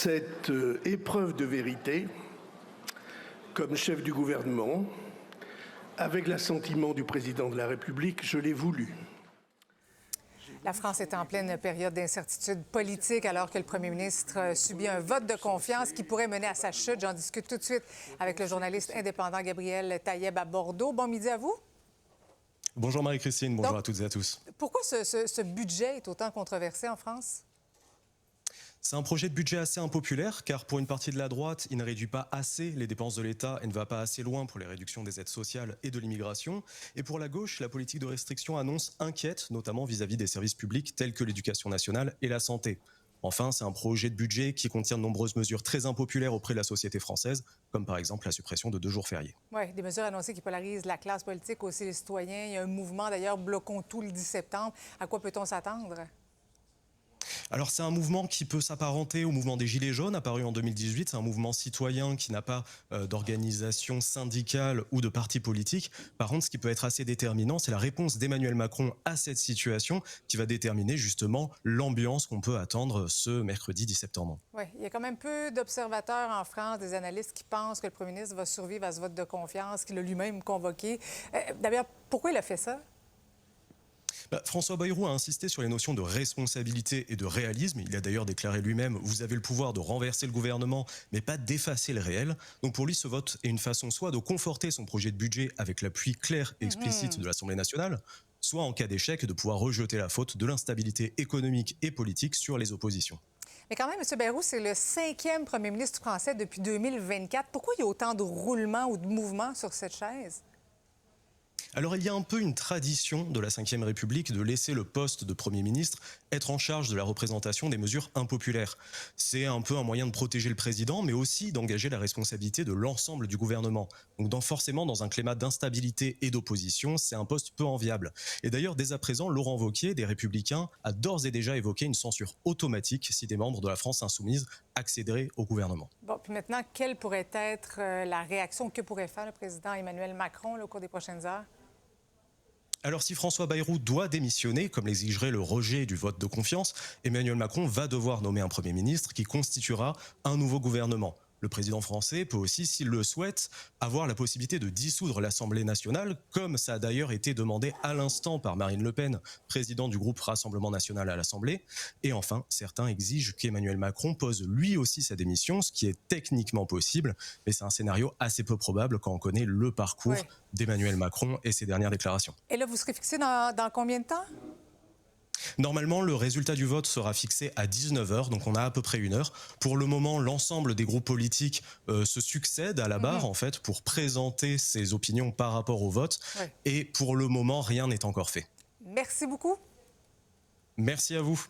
cette épreuve de vérité comme chef du gouvernement, avec l'assentiment du président de la République, je l'ai voulu. La France est en pleine période d'incertitude politique alors que le premier ministre subit un vote de confiance qui pourrait mener à sa chute. J'en discute tout de suite avec le journaliste indépendant Gabriel Taïeb à Bordeaux. Bon midi à vous. Bonjour Marie-Christine, bonjour à toutes et à tous. Pourquoi ce budget est autant controversé en France? C'est un projet de budget assez impopulaire, car pour une partie de la droite, il ne réduit pas assez les dépenses de l'État et ne va pas assez loin pour les réductions des aides sociales et de l'immigration. Et pour la gauche, la politique de restriction annonce inquiète, notamment vis-à-vis des services publics tels que l'éducation nationale et la santé. Enfin, c'est un projet de budget qui contient de nombreuses mesures très impopulaires auprès de la société française, comme par exemple la suppression de 2 jours fériés. Oui, des mesures annoncées qui polarisent la classe politique, aussi les citoyens. Il y a un mouvement, d'ailleurs, Bloquons tout le 10 septembre. À quoi peut-on s'attendre? Alors c'est un mouvement qui peut s'apparenter au mouvement des Gilets jaunes, apparu en 2018. C'est un mouvement citoyen qui n'a pas d'organisation syndicale ou de parti politique. Par contre, ce qui peut être assez déterminant, c'est la réponse d'Emmanuel Macron à cette situation qui va déterminer justement l'ambiance qu'on peut attendre ce mercredi 10 septembre. Oui, il y a quand même peu d'observateurs en France, des analystes qui pensent que le premier ministre va survivre à ce vote de confiance qu'il a lui-même convoqué. D'ailleurs, pourquoi il a fait ça? François Bayrou a insisté sur les notions de responsabilité et de réalisme. Il a d'ailleurs déclaré lui-même « Vous avez le pouvoir de renverser le gouvernement, mais pas d'effacer le réel ». Donc pour lui, ce vote est une façon soit de conforter son projet de budget avec l'appui clair et explicite de l'Assemblée nationale, soit en cas d'échec de pouvoir rejeter la faute de l'instabilité économique et politique sur les oppositions. Mais quand même, M. Bayrou, c'est le 5e premier ministre français depuis 2024. Pourquoi il y a autant de roulements ou de mouvements sur cette chaise? Alors il y a un peu une tradition de la Ve République de laisser le poste de Premier ministre être en charge de la représentation des mesures impopulaires. C'est un peu un moyen de protéger le président, mais aussi d'engager la responsabilité de l'ensemble du gouvernement. Donc forcément, dans un climat d'instabilité et d'opposition, c'est un poste peu enviable. Et d'ailleurs, dès à présent, Laurent Wauquiez, des Républicains, a d'ores et déjà évoqué une censure automatique si des membres de la France insoumise accéderaient au gouvernement. Bon, puis maintenant, quelle pourrait être la réaction? Que pourrait faire le président Emmanuel Macron au cours des prochaines heures? Alors si François Bayrou doit démissionner, comme l'exigerait le rejet du vote de confiance, Emmanuel Macron va devoir nommer un Premier ministre qui constituera un nouveau gouvernement. Le président français peut aussi, s'il le souhaite, avoir la possibilité de dissoudre l'Assemblée nationale, comme ça a d'ailleurs été demandé à l'instant par Marine Le Pen, présidente du groupe Rassemblement national à l'Assemblée. Et enfin, certains exigent qu'Emmanuel Macron pose lui aussi sa démission, ce qui est techniquement possible, mais c'est un scénario assez peu probable quand on connaît le parcours d'Emmanuel Macron et ses dernières déclarations. Et là, vous serez fixé dans combien de temps? Normalement, le résultat du vote sera fixé à 19h, donc on a à peu près 1 heure. Pour le moment, l'ensemble des groupes politiques se succèdent à la barre, en fait, pour présenter ses opinions par rapport au vote. Et pour le moment, rien n'est encore fait. Merci beaucoup. Merci à vous.